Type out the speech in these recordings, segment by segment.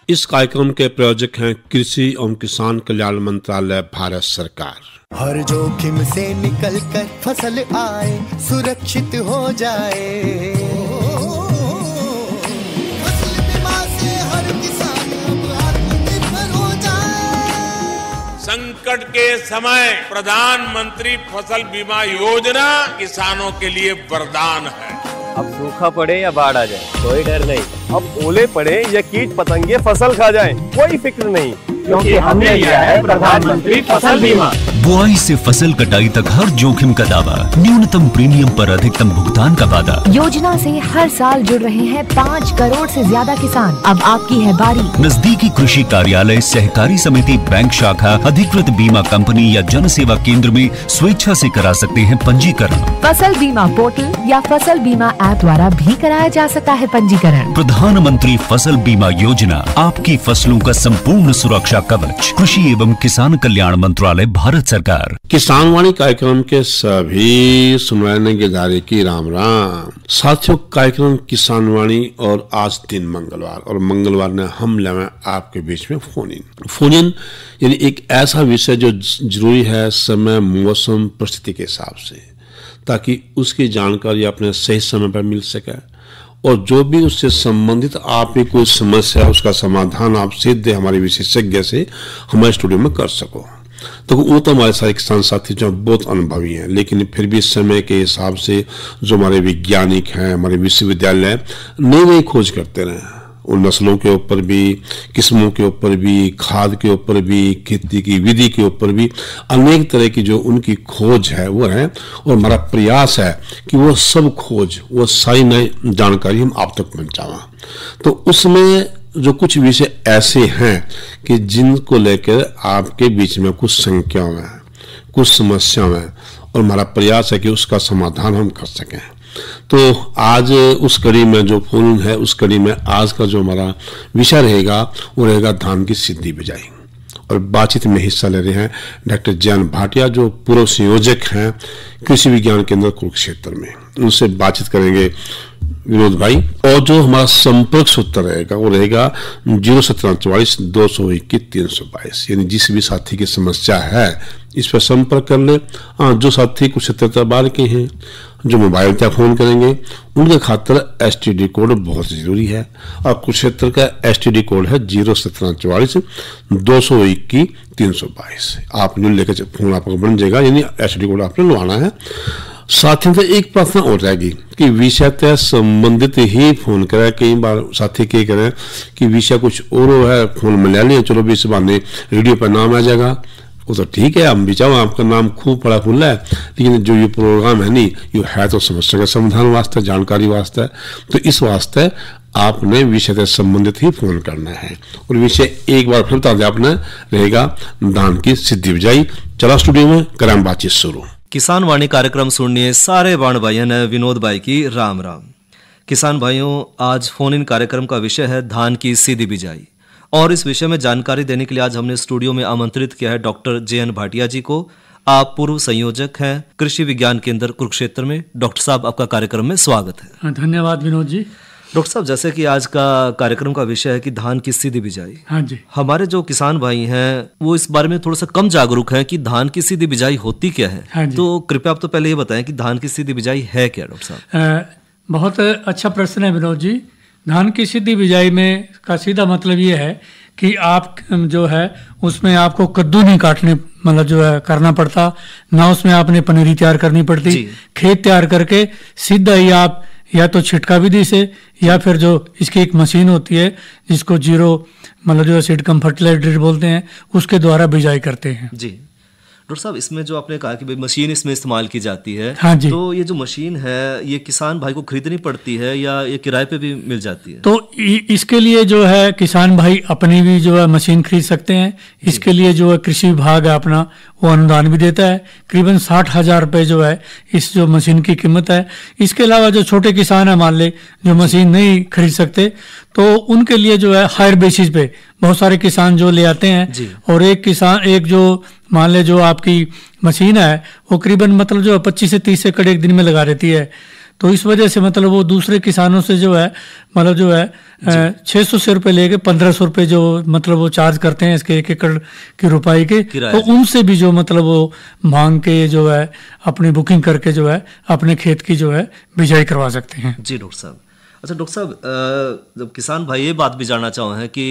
इस कार्यक्रम के प्रायोजक हैं कृषि एवं किसान कल्याण मंत्रालय, भारत सरकार। हर जोखिम से निकल कर फसल आए, सुरक्षित हो जाए, फसल बीमा से हर किसान अब आत्मनिर्भर हो जाए। संकट के समय प्रधानमंत्री फसल बीमा योजना किसानों के लिए वरदान है। अब सूखा पड़े या बाढ़ आ जाए कोई डर नहीं, अब ओले पड़े या कीट पतंगे फसल खा जाए कोई फिक्र नहीं, क्योंकि हमने लिया है प्रधानमंत्री फसल बीमा। बुआई से फसल कटाई तक हर जोखिम का दावा, न्यूनतम प्रीमियम पर अधिकतम भुगतान का वादा। योजना से हर साल जुड़ रहे हैं 5 करोड़ से ज्यादा किसान। अब आपकी है बारी। नजदीकी कृषि कार्यालय, सहकारी समिति, बैंक शाखा, अधिकृत बीमा कंपनी या जन सेवा केंद्र में स्वेच्छा से करा सकते हैं पंजीकरण। फसल बीमा पोर्टल या फसल बीमा ऐप द्वारा भी कराया जा सकता है पंजीकरण। प्रधानमंत्री फसल बीमा योजना, आपकी फसलों का संपूर्ण सुरक्षा कवच। कृषि एवं किसान कल्याण मंत्रालय, भारत सरकार। किसान वाणी कार्यक्रम के सभी सुनवाने के दायरे की राम राम साथियों। कार्यक्रम किसान वाणी और आज दिन मंगलवार, और मंगलवार ने हम लाए आपके बीच में फोन इन यानी एक ऐसा विषय जो जरूरी है समय, मौसम, परिस्थिति के हिसाब से, ताकि उसकी जानकारी अपने सही समय पर मिल सके और जो भी उससे संबंधित आप ही कोई समस्या है उसका समाधान आप सीधे हमारे विशेषज्ञ से हमारे स्टूडियो में कर सको। तो वो तो हमारे सारे किसान साथी जो बहुत अनुभवी हैं, लेकिन फिर भी समय के हिसाब से जो हमारे वैज्ञानिक हैं, हमारे विश्वविद्यालय नई नई खोज करते रहे, उन नस्लों के ऊपर भी, किस्मों के ऊपर भी, खाद के ऊपर भी, खेती की विधि के ऊपर भी अनेक तरह की जो उनकी खोज है वो है, और हमारा प्रयास है कि वो सब खोज, वो सारी नई जानकारी हम आप तक पहुंचावा। तो उसमें जो कुछ विषय ऐसे हैं कि जिनको लेकर आपके बीच में कुछ शंकाएं हैं, कुछ समस्याएं हैं, और हमारा प्रयास है कि उसका समाधान हम कर सकें। तो आज उस कड़ी में जो फोन है, उस कड़ी में आज का जो हमारा विषय रहेगा वो रहेगा धान की सिद्धि बिजाई। और बातचीत में हिस्सा ले रहे हैं डॉक्टर जयन भाटिया, जो पूर्व संयोजक हैं कृषि विज्ञान केंद्र कुरुक्षेत्र में। उनसे बातचीत करेंगे विनोद भाई, और जो हमारा संपर्क सूत्र रहेगा वो रहेगा 01744 221 322। यानी जिस भी साथी की समस्या है इस पर संपर्क कर ले। जो साथी कुछ 77 बार के हैं जो मोबाइल पर फोन करेंगे उनके खातिर STD कोड बहुत जरूरी है, और कुरुक्षेत्र का STD कोड है 01744 221 322। आप जो लेकर फोन आपका बन जाएगा, यानी STD कोड आपने लवाना है। साथ ही एक प्रार्थना और रहेगी कि विषय से संबंधित ही फोन करें। कई बार साथी क्या करें कि विषय कुछ और है, फोन में ले लें, चलो भी इस बहाने रेडियो पर नाम आ जाएगा, वो तो ठीक है, हम भी चाहो आपका नाम खूब पड़ा खुला है, लेकिन जो ये प्रोग्राम है नहीं, ये है तो समस्या का समाधान वास्ते, जानकारी वास्ते। तो इस वास्ते आपने विषय से संबंधित ही फोन करना है। और विषय एक बार फिर बता दें, आपने रहेगा धान की सिद्धि बिजाई। चला स्टूडियो में करें बातचीत शुरू। किसान वाणी कार्यक्रम सुनिए सारे बाण भाइयों ने विनोद भाई की राम राम। किसान भाइयों, आज फोन इन कार्यक्रम का विषय है धान की सीधी बिजाई, और इस विषय में जानकारी देने के लिए आज हमने स्टूडियो में आमंत्रित किया है डॉक्टर जयन भाटिया जी को। आप पूर्व संयोजक हैं कृषि विज्ञान केंद्र कुरुक्षेत्र में। डॉक्टर साहब, आपका कार्यक्रम में स्वागत है। धन्यवाद विनोद जी। डॉक्टर साहब, जैसे कि आज का कार्यक्रम का विषय है कि धान की सीधी बिजाई। हाँ जी। हमारे जो किसान भाई हैं वो इस बारे में थोड़ा सा कम जागरूक हैं कि धान की सीधी बिजाई होती क्या है। हाँ जी। तो कृपया आप तो पहले ये बताएं कि धान की सीधी बिजाई है क्या डॉक्टर साहब। बहुत अच्छा प्रश्न है विनोद जी। धान की सीधी बिजाई में का सीधा मतलब ये है कि आप जो है उसमें आपको कद्दू नहीं काटने, मतलब जो है करना पड़ता ना, उसमें आपने पनीरी तैयार करनी पड़ती। खेत तैयार करके सीधा ही आप या तो छिटका विधि से या फिर जो इसकी एक मशीन होती है जिसको जीरो मतलब जो सीड कम फर्टिलाइजर बोलते हैं, उसके द्वारा बिजाई करते हैं। जी डॉक्टर साहब, इसमें जो आपने कहा कि भाई मशीन इसमें इस्तेमाल की जाती है, हाँ जी। तो ये जो मशीन है ये किसान भाई को खरीदनी पड़ती है या ये किराए पे भी मिल जाती है? तो इसके लिए जो है किसान भाई अपनी भी जो है मशीन खरीद सकते हैं। इसके लिए जो है कृषि विभाग है अपना वो अनुदान भी देता है। करीबन 60,000 रुपये जो है इस जो मशीन की कीमत है। इसके अलावा जो छोटे किसान है मान ले जो मशीन नहीं खरीद सकते, तो उनके लिए जो है हायर बेसिस पे बहुत सारे किसान जो ले आते हैं, और एक किसान एक जो मान ले जो आपकी मशीन है वो करीबन मतलब जो 25 से 30 एकड़ एक दिन में लगा देती है। तो इस वजह से मतलब वो दूसरे किसानों से जो है मतलब जो है 600 से रुपये लेके 1500 रुपये जो मतलब वो चार्ज करते हैं इसके 1 एकड़ की रुपाई के, तो उनसे भी जो मतलब वो मांग के जो है अपनी बुकिंग करके जो है अपने खेत की जो है बिजाई करवा सकते हैं। जी डॉक्टर साहब। अच्छा डॉक्टर साहब, जब किसान भाई ये बात भी जानना चाहे हैं कि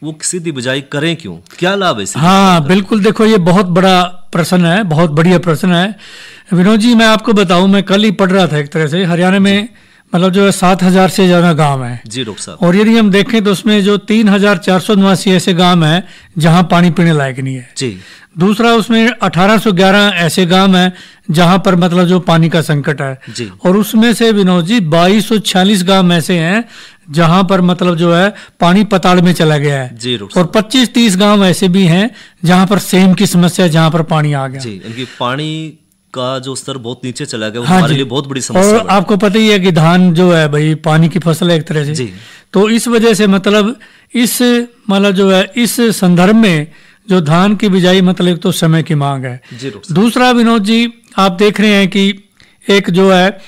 वो सीधी बिजाई करें क्यों, क्या लाभ है इससे? हाँ बिल्कुल, देखो ये बहुत बड़ा प्रश्न है, बहुत बढ़िया प्रश्न है विनोद जी। मैं आपको बताऊं, मैं कल ही पढ़ रहा था एक तरह से हरियाणा में मतलब जो है 7000 से ज्यादा गांव है। जी डॉक्टर साहब। और यदि हम देखें तो उसमें जो 3489 ऐसे गांव हैं जहां पानी पीने लायक नहीं है। जी। दूसरा उसमें 1811 ऐसे गांव हैं जहां पर मतलब जो पानी का संकट है। जी। और उसमें से विनोद जी 2246 गांव ऐसे हैं जहां पर मतलब जो है पानी पताल में चला गया है। जी डॉक्टर। और 25-30 गांव ऐसे भी हैं जहां पर सेम की समस्या है, जहां पर पानी आ गया। जी, इनकी पानी का जो स्तर बहुत नीचे चला गया, वो हाँ हमारे जी। लिए बहुत बड़ी समस्या और आपको पता ही है कि धान जो है भाई पानी की फसल है एक तरह से। जी। तो इस वजह से मतलब इस मतलब जो है इस संदर्भ में जो धान की बिजाई मतलब एक तो समय की मांग है। जी डॉक्टर। दूसरा विनोद जी आप देख रहे हैं कि एक जो है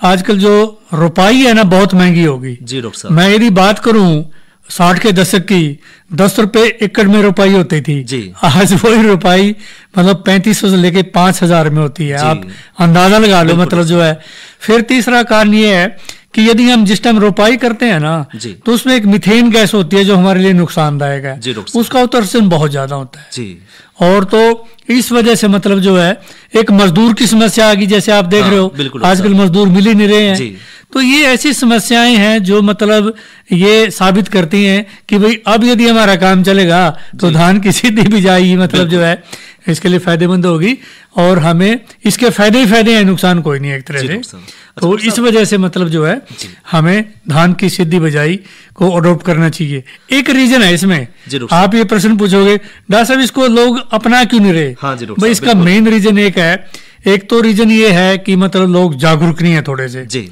आजकल जो रुपाई है ना बहुत महंगी होगी। जी डॉक्टर साहब। मैं यदि बात करूं 60 के दशक की 10 रुपए एकड़ में रुपाई होती थी। जी। आज वही रुपाई मतलब 3500 से लेके 5000 में होती है। जी। आप अंदाजा लगा लो बिल्कुल मतलब जो है। फिर तीसरा कारण ये है कि यदि हम जिस टाइम रोपाई करते हैं ना जी। तो उसमें एक मीथेन गैस होती है जो हमारे लिए नुकसानदायक है। जी डॉक्टर साहब। उसका उत्सर्जन बहुत ज्यादा होता है। जी। और तो इस वजह से मतलब जो है एक मजदूर की समस्या आ गई, जैसे आप देख हाँ, रहे हो बिल्कुल आजकल मजदूर मिल ही नहीं रहे हैं। जी। तो ये ऐसी समस्याएं हैं जो मतलब ये साबित करती हैं कि भाई अब यदि हमारा काम चलेगा तो धान की सीधी बिजाई मतलब जो है इसके लिए फायदेमंद होगी और हमें इसके फायदे ही फायदे हैं, नुकसान कोई नहीं है एक तरह से। तो इस वजह से मतलब जो है हमें धान की सीधी बिजाई को अडॉप्ट करना चाहिए। एक रीजन है इसमें, आप ये प्रश्न पूछोगे डॉक्टर साहब इसको लोग अपना क्यों नहीं रहे? हाँ जी डॉक्टर भाई साहब, इसका मेन रीजन एक है। एक तो रीजन ये है कि मतलब लोग जागरूक नहीं है थोड़े से। जी।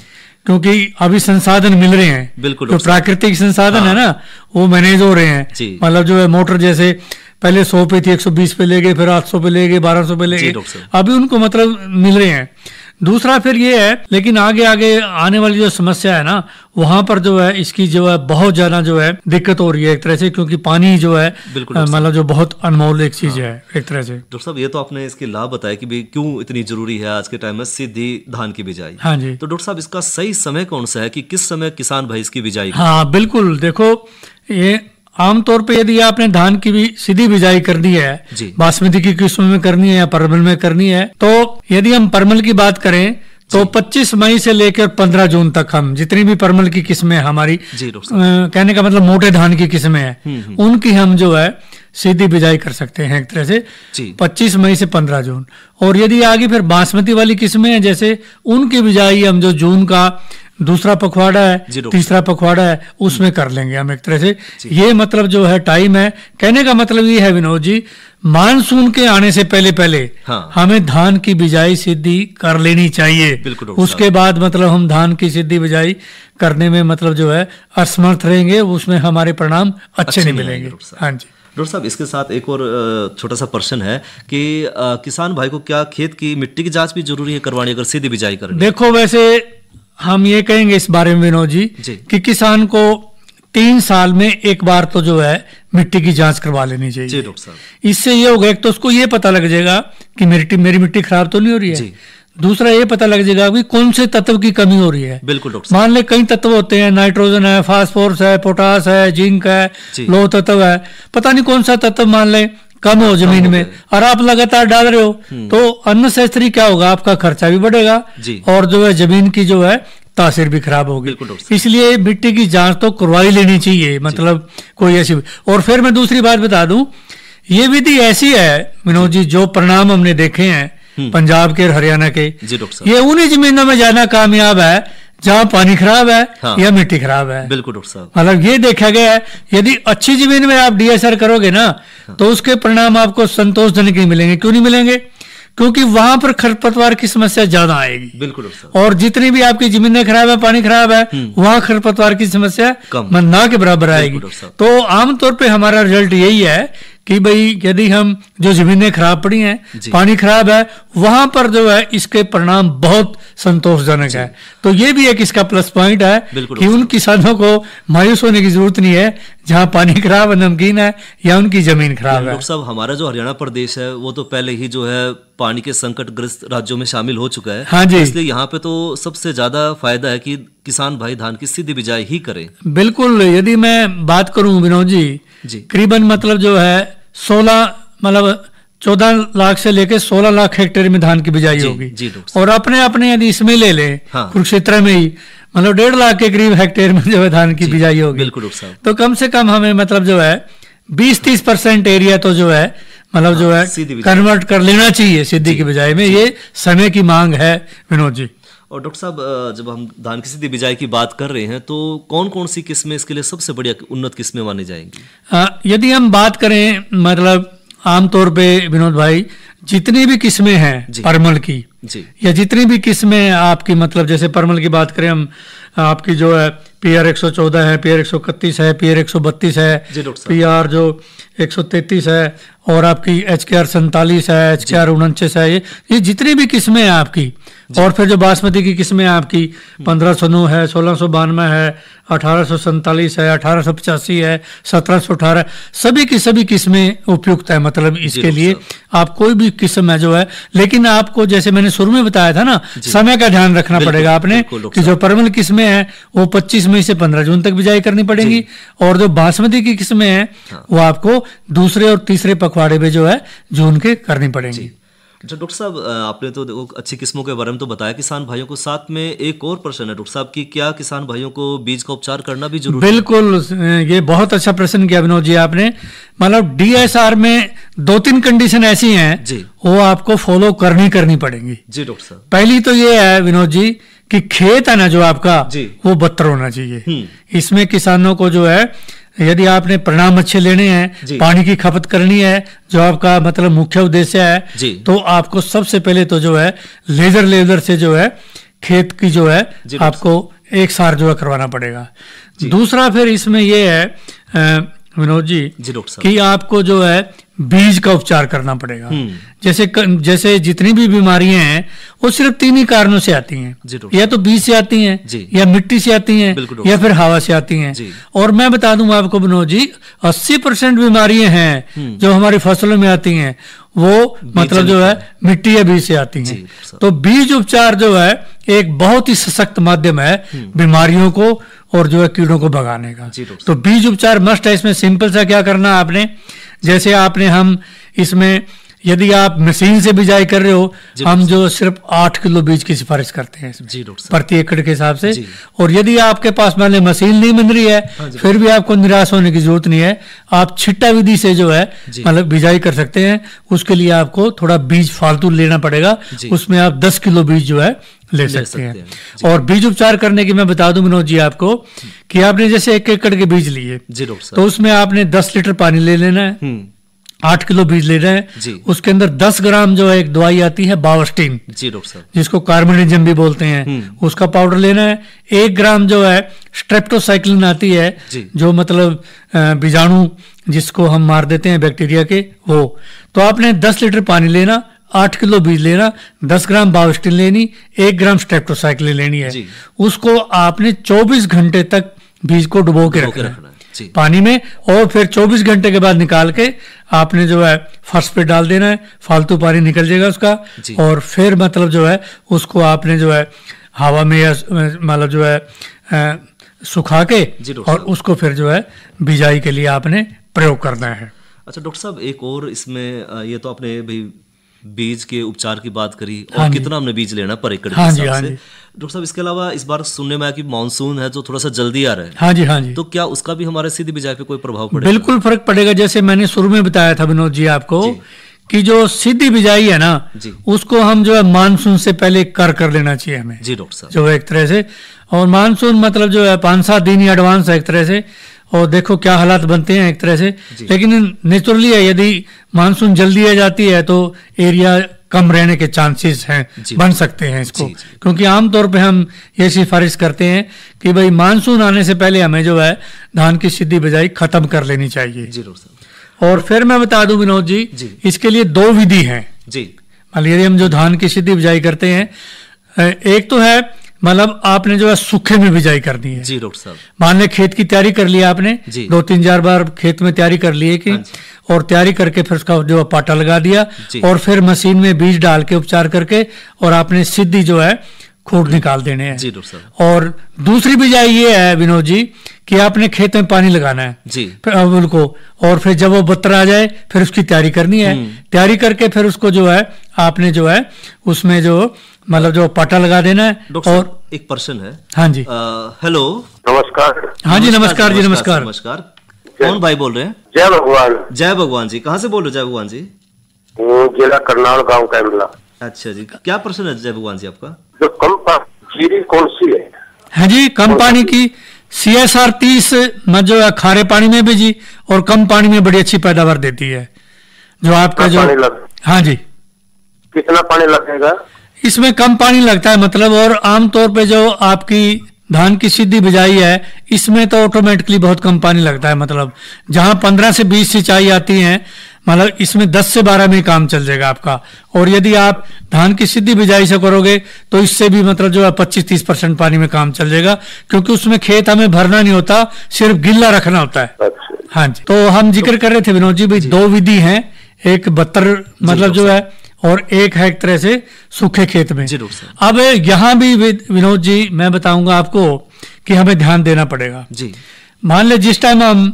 क्योंकि अभी संसाधन मिल रहे हैं, बिल्कुल जो प्राकृतिक संसाधन है ना वो मैनेज हो रहे हैं। जी। मतलब जो है मोटर जैसे पहले 100 पे थी 120 पे ले गए, फिर 800 पे ले गए, 1200 पे ले जी, गए, डॉक्टर साहब। अभी उनको मतलब मिल रहे हैं। दूसरा फिर ये है, लेकिन आगे आगे आने वाली जो समस्या है ना वहां पर जो है इसकी जो है बहुत ज्यादा जो है दिक्कत हो रही है एक तरह से, क्योंकि पानी जो है मतलब जो बहुत अनमोल एक चीज है एक तरह से। डॉक्टर साहब ये तो आपने इसके लाभ बताया कि भाई क्यों इतनी जरूरी है आज के टाइम में सीधी धान की बिजाई। हाँ जी। तो डॉक्टर साहब इसका सही समय कौन सा है कि किस समय किसान भाई इसकी बिजाई करें? हाँ बिल्कुल, देखो ये आमतौर पे यदि आपने धान की भी सीधी बिजाई कर दी है, जी। बासमती की किस्म में करनी है या परमल में करनी है, तो यदि हम परमल की बात करें तो 25 मई से लेकर 15 जून तक हम जितनी भी परमल की किस्में हमारी कहने का मतलब मोटे धान की किस्में हैं उनकी हम जो है सीधी बिजाई कर सकते हैं एक तरह से 25 मई से 15 जून। और यदि आगे फिर बासमती वाली किस्में हैं जैसे उनकी बिजाई हम जो जून का दूसरा पखवाड़ा है तीसरा पखवाड़ा है उसमें कर लेंगे हम एक तरह से। ये मतलब जो है टाइम है। कहने का मतलब ये है विनोद जी मानसून के आने से पहले पहले हमें धान की बिजाई सीधी कर लेनी चाहिए। उसके बाद मतलब हम धान की सीधी बिजाई करने में मतलब जो है असमर्थ रहेंगे, उसमें हमारे परिणाम अच्छे नहीं मिलेंगे। हाँ जी डॉक्टर साहब इसके साथ एक और छोटा सा प्रश्न है कि किसान भाई को क्या खेत की मिट्टी की जांच भी जरूरी है करवानी अगर सीधी बिजाई करनी? देखो वैसे हम ये कहेंगे इस बारे में विनोद जी कि किसान को 3 साल में एक बार तो जो है मिट्टी की जांच करवा लेनी चाहिए। जी डॉक्टर साहब। इससे ये होगा एक तो उसको ये पता लग जाएगा कि मेरी मिट्टी खराब तो नहीं हो रही है। दूसरा ये पता लग जाएगा कि कौन से तत्व की कमी हो रही है। बिल्कुल डॉक्टर साहब। मान ले कई तत्व होते हैं, नाइट्रोजन है, फास्फोरस है, पोटास है, जिंक है, लौह तत्व है, पता नहीं कौन सा तत्व मान ले कम हो जमीन में और आप लगातार डाल रहे हो तो अननेसेसरी क्या होगा, आपका खर्चा भी बढ़ेगा और जो है जमीन की जो है तासीर भी खराब होगी। इसलिए मिट्टी की जांच तो करवाई लेनी चाहिए, मतलब कोई ऐसी। और फिर मैं दूसरी बात बता दूं, ये विधि ऐसी है विनोद जी जो परिणाम हमने देखे हैं पंजाब के और हरियाणा के, ये उन्हीं जमीनों में ज्यादा कामयाब है जहाँ पानी खराब है या मिट्टी खराब है। बिल्कुल डॉक्टर साहब। मतलब ये देखा गया है यदि अच्छी जमीन में आप डीएसआर करोगे ना तो उसके परिणाम आपको संतोषजनक नहीं मिलेंगे। क्यों नहीं मिलेंगे? क्योंकि वहां पर खरपतवार की समस्या ज्यादा आएगी। बिल्कुल। और जितनी भी आपकी जमीनें खराब है, पानी खराब है, वहां खरपतवार की समस्या ना के बराबर आएगी। तो आमतौर पे हमारा रिजल्ट यही है कि भाई यदि हम जो जमीनें खराब पड़ी हैं, जी। पानी खराब है, वहां पर जो है इसके परिणाम बहुत संतोषजनक है। तो ये भी एक इसका प्लस पॉइंट है बिल्कुल कि उन किसानों को मायूस होने की जरूरत नहीं है जहां पानी खराब है, नमकीन है या उनकी जमीन खराब है। डॉक्टर साहब, हमारा जो हरियाणा प्रदेश है वो तो पहले ही जो है पानी के संकटग्रस्त राज्यों में शामिल हो चुका है। हाँ जी। इसलिए यहाँ पे तो सबसे ज्यादा फायदा है कि किसान भाई धान की सीधी बिजाई ही करें। बिल्कुल, यदि मैं बात करूं विनोद जी, जी। करीबन मतलब जो है 14 लाख से लेकर 16 लाख हेक्टेयर में धान की बिजाई जी, होगी। जी डॉक्टर और अपने यदि इसमें ले लें, हाँ। कुरुक्षेत्र में ही मतलब 1.5 लाख के करीब हेक्टेयर में जो है धान की बिजाई होगी। बिल्कुल डॉक्टर साहब। तो कम से कम हमें मतलब जो है 20-30% एरिया तो जो है मतलब जो है सीधी बिजाई। कन्वर्ट कर लेना चाहिए सीधी की बिजाई में। ये समय की मांग है विनोद जी। और डॉक्टर साहब, जब हम धान की सीधी बिजाई की बात कर रहे हैं तो कौन कौन सी किस्में इसके लिए सबसे बढ़िया उन्नत किस्में मानी जाएंगी? यदि हम बात करें मतलब आमतौर पे विनोद भाई, जितनी भी किस्में हैं जी। परमल की, जी। या जितनी भी किस्में आपकी मतलब जैसे परमल की बात करें हम, आपकी जो है PR 114 है, PR 131 है, PR 132 है, जी डॉक्टर साहब। PR जो 133 है, और आपकी HKR 47 है, HKR 49 है, ये जितनी भी किस्में हैं आपकी, और फिर जो बासमती की किस्में हैं आपकी 1509 है, 1692 है, 1847 है, 1885 है, 1718, सभी की सभी किस्में उपयुक्त है मतलब इसके लिए। आप कोई भी किस्म है जो है, लेकिन आपको जैसे मैंने शुरू में बताया था ना, समय का ध्यान रखना बिल्कुल, पड़ेगा आपने बिल्कुल डॉक्टर कि जो परमल किस्में हैं वो 25 मई से 15 जून तक बिजाई करनी पड़ेगी, और जो बासमती की किस्में हैं वो आपको दूसरे और तीसरे पखवाड़े में जो है जून के करनी पड़ेगी। अच्छा डॉक्टर साहब, आपने तो देखो अच्छी किस्मों के बारे में तो बताया किसान भाइयों को, साथ में एक और प्रश्न है डॉक्टर साहब कि क्या किसान भाइयों को बीज का उपचार करना भी जरूरी है? बिल्कुल, ये बहुत अच्छा प्रश्न किया विनोद जी आपने। मतलब DSR में 2-3 कंडीशन ऐसी हैं जी। वो आपको फॉलो करनी पड़ेंगी। जी डॉक्टर साहब। पहली तो ये है विनोद जी कि खेत है ना जो आपका, जी। वो बत्तर होना चाहिए। इसमें किसानों को जो है, यदि आपने परिणाम अच्छे लेने जी। हैं, पानी की खपत करनी है, जो आपका मतलब मुख्य उद्देश्य जी। है, तो आपको सबसे पहले तो जो है लेजर लेवलर से जो है खेत की जो है जी, आपको एक सार जो है करवाना पड़ेगा। दूसरा फिर इसमें ये है विनोद जी डॉक्टर साहब। कि आपको जो है बीज का उपचार करना पड़ेगा। जैसे जितनी भी बीमारियां हैं वो सिर्फ 3 ही कारणों से आती हैं, जी डॉक्टर। या तो बीज से आती हैं, जी। या मिट्टी से आती हैं, बिल्कुल डॉक्टर। या फिर हवा से आती हैं। जी। और मैं बता दूं आपको विनोद जी, 80% बीमारियां हैं जो हमारी फसलों में आती हैं वो मतलब जो है मिट्टी या बीज से आती जी, हैं। सर। तो बीज उपचार जो है एक बहुत ही सशक्त माध्यम है बीमारियों को और जो है कीड़ों को भगाने का। जी, डॉक्टर। तो बीज उपचार मस्ट है। इसमें सिंपल सा क्या करना है आपने, जैसे आपने हम इसमें यदि आप मशीन से बिजाई कर रहे हो, हम जो सिर्फ 8 किलो बीज की सिफारिश करते हैं इसमें, जी डॉक्टर साहब। प्रति एकड़ के हिसाब से। जी। और यदि आपके पास मान लें मशीन नहीं मिल रही है, फिर भी आपको निराश होने की जरूरत नहीं है। आप छिट्टा विधि से जो है जी। मतलब बिजाई कर सकते हैं। उसके लिए आपको थोड़ा बीज फालतू लेना पड़ेगा, जी। उसमें आप 10 किलो बीज जो है ले सकते सकते हैं। हैं। और बीज उपचार करने की मैं बता दूं विनोद जी आपको कि आपने जैसे 1 एकड़ के बीज लिए, जी डॉक्टर तो साहब। उसमें आपने 10 लीटर पानी ले लेना है, 8 किलो बीज ले रहे हैं, जी। उसके अंदर 10 ग्राम जो है एक दवाई आती है बावस्टीन, जी डॉक्टर साहब। जिसको कार्बनिजम भी बोलते हैं, उसका पाउडर लेना है। 1 ग्राम जो है स्ट्रेप्टोसाइक्लिन आती है, जी। जो मतलब बीजाणु जिसको हम मार देते हैं बैक्टीरिया के, वो। तो आपने 10 लीटर पानी लेना, 8 किलो बीज लेना, 10 ग्राम बावस्टीन लेनी, 1 ग्राम स्ट्रेप्टोसाइक्लिन लेनी है। जी। उसको आपने 24 घंटे तक बीज को डुबो के रखना है जी। पानी में, और फिर 24 घंटे के बाद निकाल के आपने जो है फर्श पे डाल देना है, फालतू पानी निकल जाएगा उसका। जी। और फिर मतलब जो है उसको आपने जो है हवा में या मतलब जो है सुखा के, जी डॉक्टर और साहब। उसको फिर जो है बिजाई के लिए आपने प्रयोग करना है। अच्छा डॉक्टर साहब, एक और इसमें ये तो आपने भाई बीज के उपचार की बात करी और हाँ जी। कितना हमने बीज लेना पर एकड़ के हाँ जी, हिसाब हाँ से। जी। डॉक्टर साहब, इसके अलावा इस बार सुनने में आया कि मानसून है जो थोड़ा सा जल्दी आ रहा है, हाँ जी, हाँ जी। तो क्या उसका भी हमारे सीधी बिजाई पे कोई प्रभाव पड़ेगा? बिल्कुल फर्क पड़ेगा। जैसे मैंने शुरू में बताया था विनोद जी आपको जी। कि जो सीधी बिजाई है ना, जी। उसको हम जो है मानसून से पहले कर लेना चाहिए हमें, जी डॉक्टर साहब। जो है एक तरह से। और मानसून मतलब जो है 5-7 दिन ही एडवांस है एक तरह से, और देखो क्या हालात बनते हैं एक तरह से। लेकिन नेचुरली है, यदि मानसून जल्दी आ जाती है तो एरिया कम रहने के चांसेस हैं, बन सकते हैं इसको। जी, जी। क्योंकि आमतौर पे हम ये सिफारिश करते हैं कि भाई मानसून आने से पहले हमें जो है धान की सीधी बिजाई खत्म कर लेनी चाहिए। जी डॉक्टर साहब। और फिर मैं बता दूं विनोद जी, इसके लिए 2 विधि हैं जी। मतलब यदि हम जो धान की सीधी बिजाई करते हैं, एक तो है मतलब आपने जो है सूखे में बिजाई करनी है जी डॉक्टर साहब। मान ले खेत की तैयारी कर लिया आपने, 2-3 बार खेत में तैयारी कर लिए कि और तैयारी करके फिर उसका जो पाटा लगा दिया और फिर मशीन में बीज डाल के उपचार करके और आपने सीधी जो है खूंट निकाल देने हैं जी डॉक्टर साहब। और दूसरी बिजाई ये है विनोद जी कि आपने खेत में पानी लगाना है जी अवल को, और फिर जब वो बत्तर आ जाए फिर उसकी तैयारी करनी है। तैयारी करके फिर उसको जो है आपने जो है उसमें जो मतलब जो पाटा लगा देना है। और एक पर्सन है। हाँ जी, हेलो नमस्कार। हाँ जी नमस्कार जी, नमस्कार नमस्कार। कौन भाई बोल रहे हैं? जय भगवान। जय भगवान जी, कहाँ से बोल रहे हो जय भगवान जी? जिला करनाल, गांव कैमला। अच्छा जी, क्या प्रश्न है जय भगवान जी आपका? जो कम जीरी कौन सी है? हाँ जी, कम पानी की CSR 30 जो है खारे पानी में भी जी और कम पानी में बड़ी अच्छी पैदावार देती है। जो आपका जो हाँ जी, कितना पानी लगेगा इसमें? कम पानी लगता है मतलब, और आमतौर पे जो आपकी धान की सीधी बिजाई है इसमें तो ऑटोमेटिकली बहुत कम पानी लगता है। मतलब जहां 15 से 20 सिंचाई आती है मतलब इसमें 10 से 12 में काम चल जाएगा आपका। और यदि आप धान की सीधी बिजाई से करोगे तो इससे भी मतलब जो है 25-30% पानी में काम चल जाएगा, क्योंकि उसमें खेत हमें भरना नहीं होता, सिर्फ गिल्ला रखना होता है। हाँ जी, तो हम जिक्र कर रहे थे विनोद जी भाई 2 विधि हैं, एक 72 मतलब जो है और एक है एक तरह से सूखे खेत में। अब यहाँ भी विनोद जी मैं बताऊंगा आपको कि हमें ध्यान देना पड़ेगा जी। मान ले जिस टाइम हम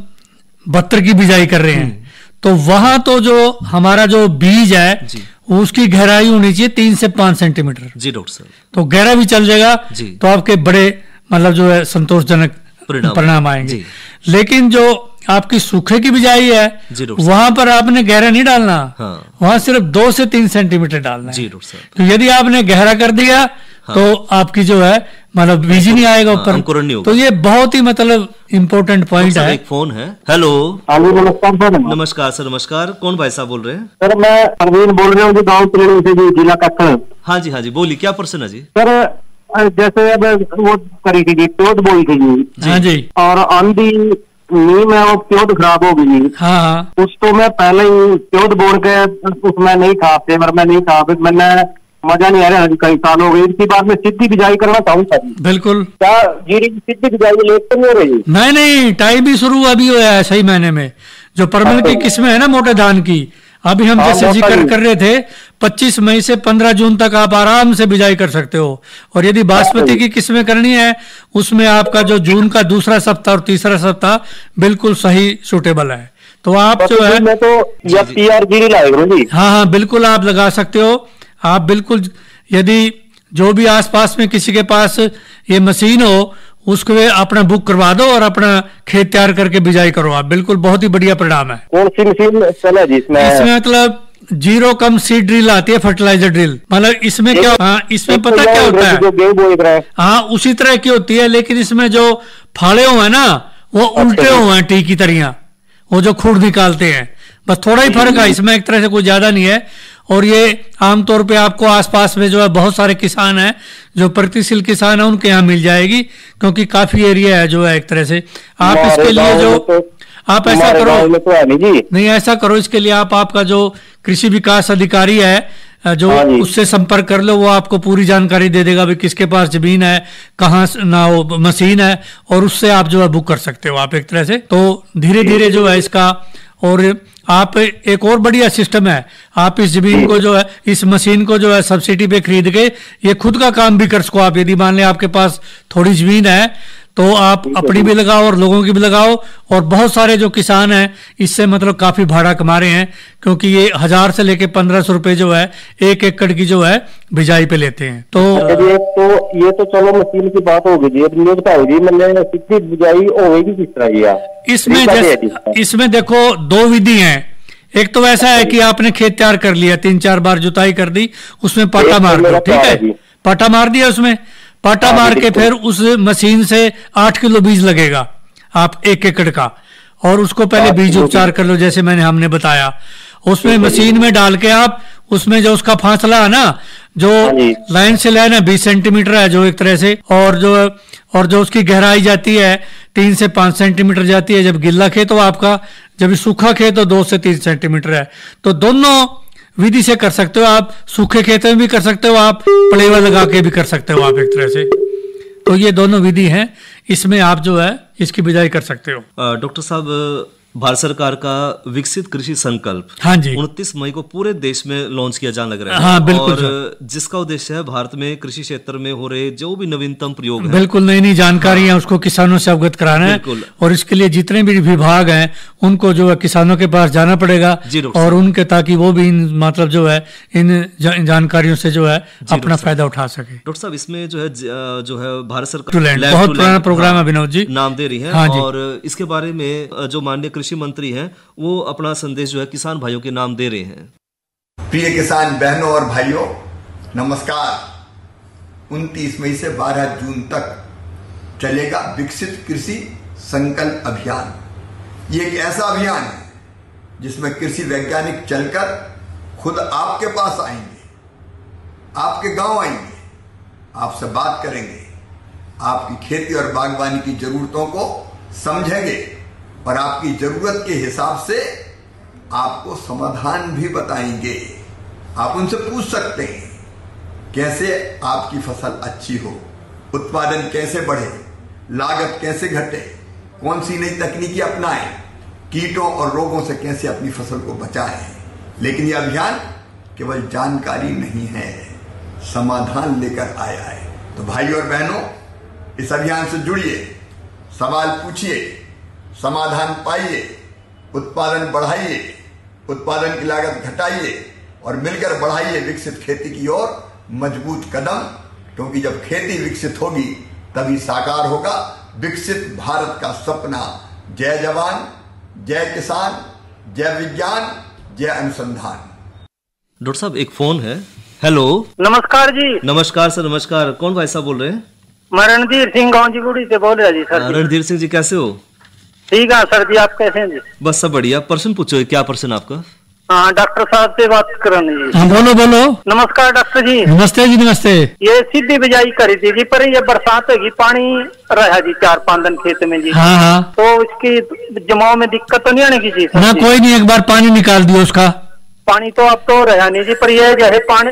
72 की बिजाई कर रहे हैं तो वहां तो जो हमारा जो बीज है उसकी गहराई होनी चाहिए 3 से 5 सेंटीमीटर जी डॉक्टर साहब। तो गहरा भी चल जाएगा तो आपके बड़े मतलब जो है संतोषजनक परिणाम आएंगे। लेकिन जो आपकी सूखे की बिजाई है वहां पर आपने गहरा नहीं डालना, वहां सिर्फ 2 से 3 सेंटीमीटर डालना है। तो यदि आपने गहरा कर दिया तो आपकी जो है मतलब बीज ही नहीं आएगा ऊपर, तो ये बहुत ही मतलब इम्पोर्टेंट पॉइंट है। एक फोन है। हेलो नमस्कार सर। नमस्कार सर, नमस्कार। कौन भाई साहब बोल रहे हैं? सर मैं परवीन बोल रहा हूँ, गाँव से जिला कक्कड़। हाँ जी, हाँ जी, बोलिए क्या प्रश्न है जी? सर जैसे अब वो करी थी चोट बोई थी जी, हाँ जी, और आंधी नीम है वो चोट खराब हो गई। हाँ, उसको मैं पहले ही चोट बोल के उसमें नहीं था, फेवर में नहीं था, मैंने मजा नहीं आ रहा, कई साल हो गए। इसके बाद में सीधी बिजाई करना चाहूँ। बिल्कुल। क्या जीरी की सीधी बिजाई लेट तो नहीं हो रही? नहीं, टाइम भी शुरू अभी हुआ है सही महीने में। जो परमल की किस्में है ना मोटे धान की, अभी हम जैसे जिक्र कर रहे थे 25 मई से 15 जून तक आप आराम से बिजाई कर सकते हो। और यदि बासमती की किस्में करनी है उसमें आपका जो जून का दूसरा सप्ताह और तीसरा सप्ताह बिल्कुल सही सूटेबल है। तो आप जो है मैं तो PR जीरी लाएगा जी। हाँ, बिल्कुल आप लगा सकते हो। आप बिल्कुल यदि जो भी आसपास में किसी के पास ये मशीन हो उसको अपना बुक करवा दो और अपना खेत तैयार करके बिजाई करो आप, बिल्कुल बहुत ही बढ़िया परिणाम है। कौन सी मशीन चला जी इसमें? इसमें मतलब 0 कम सीड ड्रिल आती है, फर्टिलाइजर ड्रिल। मतलब इसमें क्या, हाँ इसमें पता क्या होता है, हाँ उसी तरह की होती है, लेकिन इसमें जो फाड़े हुए हैं ना वो उल्टे हुए हैं टी की तरह, वो जो खूंट निकालते हैं, बस थोड़ा ही फर्क है इसमें, एक तरह से कोई ज्यादा नहीं है। और ये आमतौर पे आपको आसपास में जो है बहुत सारे किसान हैं जो प्रगतिशील किसान है उनके यहाँ मिल जाएगी, क्योंकि काफी एरिया है जो है एक तरह से। आप इसके लिए जो आप ऐसा करो, नहीं ऐसा करो, इसके लिए आप आपका जो कृषि विकास अधिकारी है जो उससे संपर्क कर लो, वो आपको पूरी जानकारी दे देगा भी किसके पास जमीन है, कहाँ ना वो मशीन है, और उससे आप जो है बुक कर सकते हो आप एक तरह से। तो धीरे धीरे जो है इसका, और आप एक और बढ़िया सिस्टम है, आप इस जमीन को जो है इस मशीन को जो है सब्सिडी पे खरीद के ये खुद का काम भी कर सको आप। यदि मान लें आपके पास थोड़ी जमीन है तो आप अपनी भी लगाओ और लोगों की भी लगाओ। और बहुत सारे जो किसान हैं इससे मतलब काफी भाड़ा कमा रहे हैं, क्योंकि ये 1000 से लेके 1500 रुपए जो है 1 एकड़ की जो है बिजाई पे लेते हैं। तो ये तो चलो मशीन की बात हो गई, अब ये बताओ जी मैंने कितनी बिजाई होगी किस तरह? इसमें देखो 2 विधि हैं। एक तो ऐसा है कि आपने खेत तैयार कर लिया, 3-4 बार जुताई कर दी, उसमें पाटा मार दो, ठीक है, पाटा मार दिया, उसमें पाटा मार के फिर उस मशीन से 8 किलो बीज लगेगा आप 1 एकड़ का, और उसको पहले बीज उपचार कर लो जैसे हमने बताया। उसमें मशीन में डाल के आप उसमें जो उसका फासला है ना, जो लाइन से लाइन है 20 सेंटीमीटर है जो एक तरह से, और जो उसकी गहराई जाती है 3 से 5 सेंटीमीटर जाती है। जब गिल्ला खेत हो आपका जब सूखा खेत तो 2 से 3 सेंटीमीटर है। तो दोनों विधि से कर सकते हो आप, सूखे खेत में भी कर सकते हो आप, पलेवा लगा के भी कर सकते हो आप एक तरह से। तो ये दोनों विधि हैं, इसमें आप जो है इसकी बिजाई कर सकते हो। डॉक्टर साहब, भारत सरकार का विकसित कृषि संकल्प हाँ जी 29 मई को पूरे देश में लॉन्च किया जाने लग रहा है। हाँ, बिल्कुल और जिसका उद्देश्य है भारत में कृषि क्षेत्र में हो रहे जो भी नवीनतम प्रयोग है, बिल्कुल नई नई जानकारी है उसको किसानों से अवगत कराना है। और इसके लिए जितने भी विभाग हैं उनको जो है किसानों के पास जाना पड़ेगा और उनके, ताकि वो भी इन मतलब जो है इन जानकारियों से जो है अपना फायदा उठा सके। डॉक्टर साहब, इसमें जो है भारत सरकार बहुत पुराना प्रोग्राम है विनोद जी, नाम दे रही है। हाँ, और इसके बारे में जो माननीय कृषि मंत्री हैं वो अपना संदेश जो है किसान भाइयों के नाम दे रहे हैं। प्रिय किसान बहनों और भाइयों, नमस्कार। 29 मई से 12 जून तक चलेगा विकसित कृषि संकल्प अभियान। ये एक ऐसा अभियान है जिसमें कृषि वैज्ञानिक चलकर खुद आपके पास आएंगे, आपके गांव आएंगे, आपसे बात करेंगे, आपकी खेती और बागवानी की जरूरतों को समझेंगे और आपकी जरूरत के हिसाब से आपको समाधान भी बताएंगे। आप उनसे पूछ सकते हैं कैसे आपकी फसल अच्छी हो, उत्पादन कैसे बढ़े, लागत कैसे घटे, कौन सी नई तकनीकी अपनाएं, कीटों और रोगों से कैसे अपनी फसल को बचाएं। लेकिन यह अभियान केवल जानकारी नहीं है, समाधान लेकर आया है। तो भाइयों और बहनों, इस अभियान से जुड़िए, सवाल पूछिए, समाधान पाइए, उत्पादन बढ़ाइए, उत्पादन की लागत घटाइए और मिलकर बढ़ाइए विकसित खेती की ओर मजबूत कदम। क्योंकि जब खेती विकसित होगी तभी साकार होगा विकसित भारत का सपना। जय जवान, जय किसान, जय विज्ञान, जय अनुसंधान। डॉक्टर साहब, एक फोन है। हेलो, नमस्कार जी। नमस्कार सर, नमस्कार। कौन भाई साहब बोल रहे हैं? मैं रणधीर सिंह गांव से बोल रहा जी सर। रणधीर सिंह जी, कैसे हो? ठीक है सर जी, आप कैसे हैं जी? बस सब बढ़िया। प्रश्न पूछो, क्या प्रश्न आपका? हाँ, डॉक्टर साहब से बात करानी जी। हाँ, बोलो बोलो। नमस्कार डॉक्टर जी। नमस्ते जी, नमस्ते। ये सीधी बिजाई करी थी जी, पर ये बरसात होगी, पानी रहा जी 4-5 दिन खेत में जी। हाँ हाँ। तो इसकी जमाव में दिक्कत तो नहीं आने की जी? ना, कोई नहीं, एक बार पानी निकाल दियो उसका। पानी तो अब तो रहा नहीं जी, पर ये जो है पानी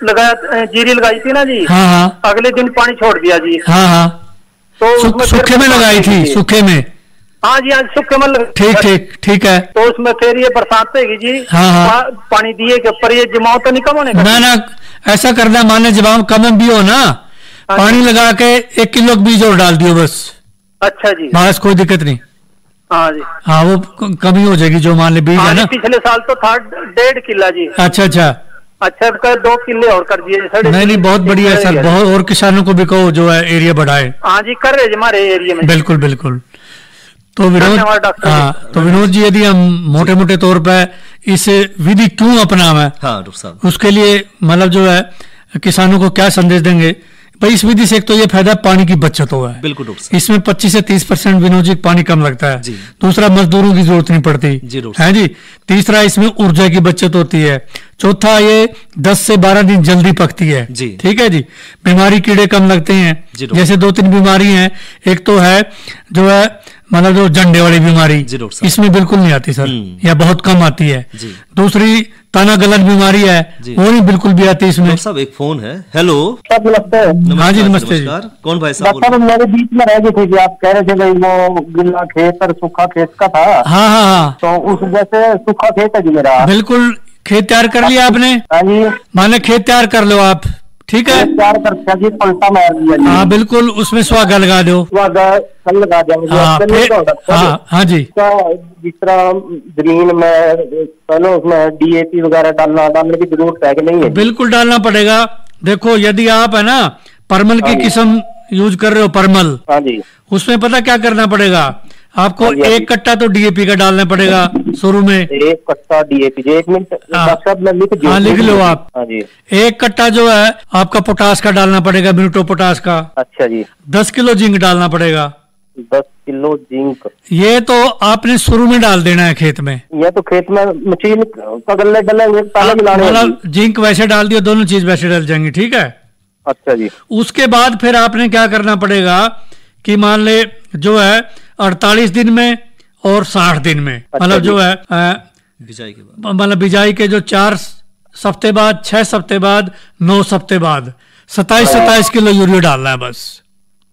लगाया, जीरी लगाई थी ना जी। हाँ हाँ। अगले दिन पानी छोड़ दिया जी। हाँ हाँ। तो सूखे में लगाई थी, सूखे में। हाँ जी, आज सूखे में ठीक ठीक ठीक है। तो उसमें फिर ये बरसात होगी जी। हाँ हाँ। पानी दिए के ऊपर ये जमाव तो नहीं कम होने का? ना ना, ऐसा करना, माने जमाव कम भी हो ना, पानी लगा के 1 किलो बीज और डाल दियो बस। अच्छा जी, बस, कोई दिक्कत नहीं। हाँ जी। हाँ, वो कमी हो जाएगी जो मान ले बीज है ना। पिछले साल तो था 1.5 किला जी। अच्छा अच्छा। अच्छा, 2 किले और कर दिए सर। नहीं नहीं, बहुत बढ़िया है सर, बहुत। और किसानों को भी कहो जो है एरिया बढ़ाए। हाँ जी, कर रहे हमारे एरिया में। बिल्कुल बिल्कुल। तो विनोद, हाँ, तो विनोद जी, यदि हम मोटे मोटे तौर पर इस विधि क्यों अपनावे, हाँ डॉक्टर साहब, उसके लिए मतलब जो है किसानों को क्या संदेश देंगे भाई? इस विधि से एक तो ये फायदा पानी की बचत हुआ है। बिल्कुल डॉक्टर साहब। इसमें 25 से 30% विनोद जी पानी कम लगता है। दूसरा, मजदूरों की जरूरत नहीं पड़ती है जी। तीसरा, इसमें ऊर्जा की बचत होती है। चौथा, ये 10 से 12 दिन जल्दी पकती है। ठीक है जी। बीमारी कीड़े कम लगते हैं, जैसे 2-3 बीमारी हैं। एक तो है जो है मतलब जो जंडे वाली बीमारी, इसमें बिल्कुल नहीं आती सर, या बहुत कम आती है। दूसरी, तना गलन बीमारी है, वो नहीं बिल्कुल भी आती इसमें। सब एक फोन है। हेलो, नमस्ते। हाँ जी, नमस्ते जी। कौन भाई साहब? डॉक्टर, मेरे बीच में रह गए थे कि आप कह रहे थे भाई वो गिल्ला खेत और सूखा खेत का था। हाँ हाँ हाँ। तो उस जैसे सूखा खेत है जी मेरा। बिल्कुल, खेत तैयार कर लिया आपने? हाँ जी। माने खेत तैयार कर लो आप, ठीक है। तैयार कर जी, पलटा मार दिया। हाँ बिल्कुल, उसमें सुहागा लगा दो। सुहागा लगा देंगे। हाँ जी। जिस तरह जमीन में पहले उसमें DAP वगैरह डालने की जरूरत है कि नहीं है? बिल्कुल डालना पड़ेगा। देखो, यदि आप है ना परमल की किस्म यूज कर रहे हो, परमल, हाँ जी, उसमें पता क्या करना पड़ेगा आपको? 1 कट्टा तो DAP का डालना पड़ेगा शुरू में। 1 कट्टा DAP। 1 मिनट हाँ, लिख लो आप। हाँ जी। 1 कट्टा जो है आपका पोटास का डालना पड़ेगा, म्यूटो पोटास का। अच्छा जी। 10 किलो जिंक डालना पड़ेगा। 10 किलो जिंक। ये तो आपने शुरू में डाल देना है खेत में। ये तो खेत में मशीन पगले डलेंगे, पहले मिलाने हैं। जिंक वैसे डाल दिया, दोनों चीज वैसे डल जाएंगी, ठीक है। अच्छा जी। उसके बाद फिर आपने क्या करना पड़ेगा कि मान ले जो है 48 दिन में और 60 दिन में, मतलब जो है बिजाई के बाद, मतलब बिजाई के जो 4 हफ्ते बाद, 6 हफ्ते बाद, 9 हफ्ते बाद 27 किलो यूरिया डालना है बस।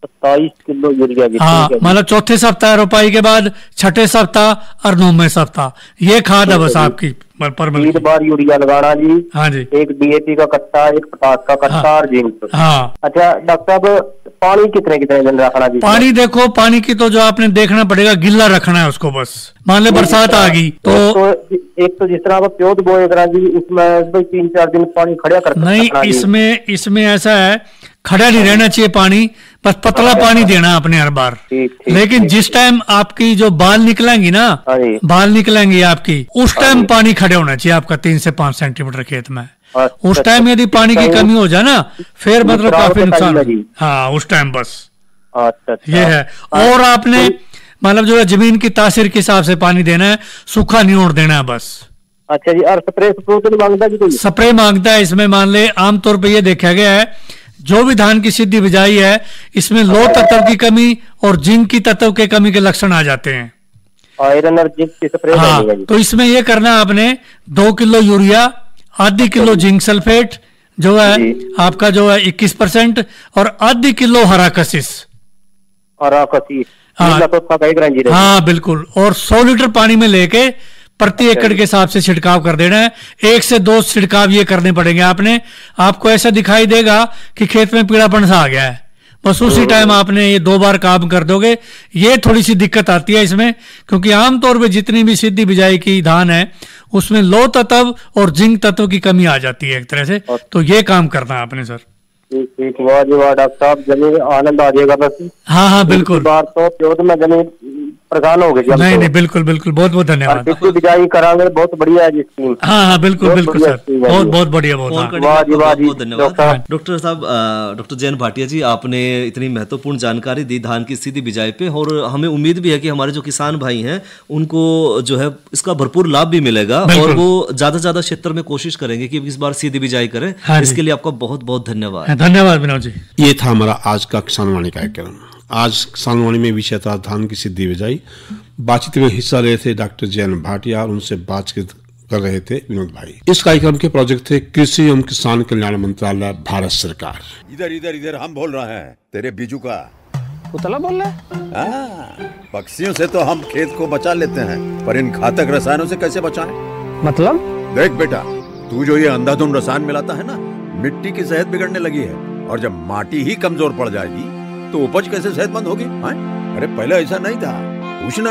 27 किलो यूरिया की, हाँ, ठीक है। मतलब चौथे सप्ताह रोपाई के बाद 6ठे सप्ताह और 9वें सप्ताह ये खाद है बस आपकी पर 3 बार यूरिया लगाना जी। हाँ जी। एक डीएपी का कट्टा, एक पोटाश का कट्टा और जिंक। हाँ। अच्छा डॉक्टर साहब, पानी कितने कितने दिन रखना जी? पानी देखो, पानी की तो जो आपने देखना पड़ेगा, गिल्ला रखना है उसको बस। मान ले बरसात आ गई तो एक तो जिस तरह आप प्योद बोए करा जी, उसमें भाई 3-4 दिन पानी खड़ा कर नहीं, इसमें ऐसा है, खड़ा नहीं रहना चाहिए पानी, बस पतला पानी देना अपने हर बार। लेकिन जिस टाइम आपकी जो बाल निकलेंगी ना, बाल निकलेंगी आपकी, उस टाइम पानी खड़े होना चाहिए आपका 3 से 5 सेंटीमीटर खेत में। उस टाइम यदि पानी की कमी हो जाए ना, फिर मतलब काफी नुकसान। हाँ, उस टाइम बस ये है। और आपने मतलब जो है जमीन की तासीर के हिसाब से पानी देना है, सूखा नहीं होने देना है बस। अच्छा जी। और स्प्रे तो मांगता है? स्प्रे मांगता है इसमें। मान ले आमतौर पर यह देखा गया है, जो भी धान की सीधी बिजाई है, इसमें लौह तत्व की कमी और जिंक की तत्व के कमी के लक्षण आ जाते हैं। आयरन और जिंक की स्प्रे। हाँ, तो इसमें यह करना आपने 2 किलो यूरिया, आधी किलो जिंक सल्फेट जो है आपका जो है 21% और आधी किलो हरा कशिश। हाँ बिल्कुल। और 100 लीटर पानी में लेके प्रति एकड़ के हिसाब से छिड़काव कर देना है। 1 से 2 छिड़काव ये करने पड़ेंगे आपने। आपको ऐसा दिखाई देगा कि खेत में पीलापन सा आ गया है, बस उसी टाइम आपने ये 2 बार काम कर दोगे। ये थोड़ी सी दिक्कत आती है इसमें, क्योंकि आमतौर पे जितनी भी सीधी बिजाई की धान है उसमें लौह तत्व और जिंक तत्व की कमी आ जाती है एक तरह से। तो ये काम करना है आपने सर। ठीक, वाह जी वाह डॉक्टर साहब, जमीन आनंद आ जाएगा बस। हाँ बिल्कुल। बार तो प्योद में जमीन परेशान हो गई। नहीं बिल्कुल बिल्कुल, बहुत बहुत धन्यवाद। बिजाई करांगे, बहुत बढ़िया है जी स्कीम। हाँ बिल्कुल बिल्कुल सर, बहुत बढ़िया। बहुत धन्यवाद डॉक्टर साहब। डॉक्टर जयंत भाटिया जी, आपने इतनी महत्वपूर्ण जानकारी दी धान की सीधी बिजाई पे, और हमें उम्मीद भी है कि हमारे जो किसान भाई हैं उनको जो है इसका भरपूर लाभ भी मिलेगा, और वो ज्यादा क्षेत्र में कोशिश करेंगे कि इस बार सीधी बिजाई करें। इसके लिए आपका बहुत बहुत धन्यवाद। धन्यवाद विनोद जी। ये था हमारा आज का किसानवाणी कार्यक्रम। आज किसानवाणी में विषय था धान की सीधी बिजाई। बातचीत में हिस्सा ले थे डॉक्टर जयंत भाटिया और उनसे बातचीत कर रहे थे विनोद भाई। इस कार्यक्रम के प्रोजेक्ट थे कृषि एवं किसान कल्याण मंत्रालय, भारत सरकार। इधर हम बोल रहे हैं, तेरे बीजू का उतला बोल रहे हैं। पक्षियों से तो हम खेत को बचा लेते हैं, पर इन घातक रसायनों से कैसे बचाएं? मतलब? देख बेटा, तू जो ये अंधाधुंध रसायन मिलाता है ना, मिट्टी की सेहत बिगड़ने लगी है, और जब माटी ही कमजोर पड़ जाएगी तो उपज कैसे सेहतमंद होगी? अरे पहले ऐसा नहीं था। पूछना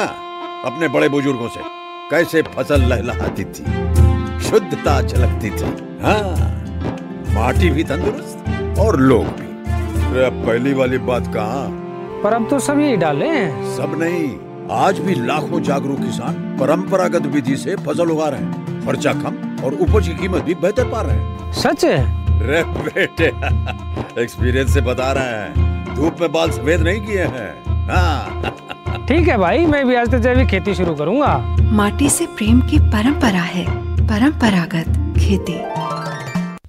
अपने बड़े बुजुर्गों से, कैसे फसल लहलहाती थी, शुद्धता झलकती थी। हाँ, माटी भी तंदुरुस्त और लोग भी। अरे अब पहली वाली बात कहाँ? पर अब तो सब यही डाले हैं। सब नहीं, आज भी लाखों जागरूक किसान परंपरागत विधि से फसल उगा रहे हैं। खर्चा कम और उपज की कीमत भी बेहतर पा रहे हैं। सच है? रे बेटे, एक्सपीरियंस से बता रहे हैं, धूप में बाल सफेद नहीं किए हैं। हाँ। ठीक है भाई, मैं भी आज से जैविक खेती शुरू करूंगा। माटी से प्रेम की परंपरा है, परंपरागत खेती।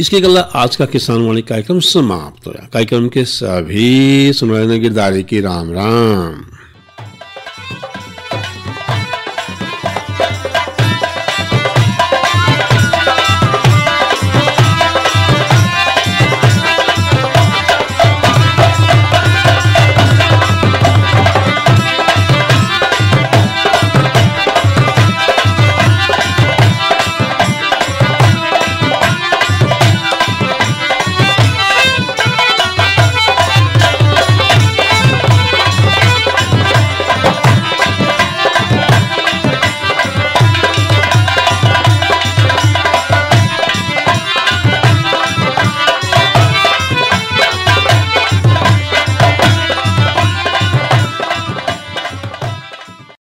इसके अलावा आज का किसानवाणी कार्यक्रम समाप्त हुआ। कार्यक्रम के सभी सुनवाने की दारी की राम राम।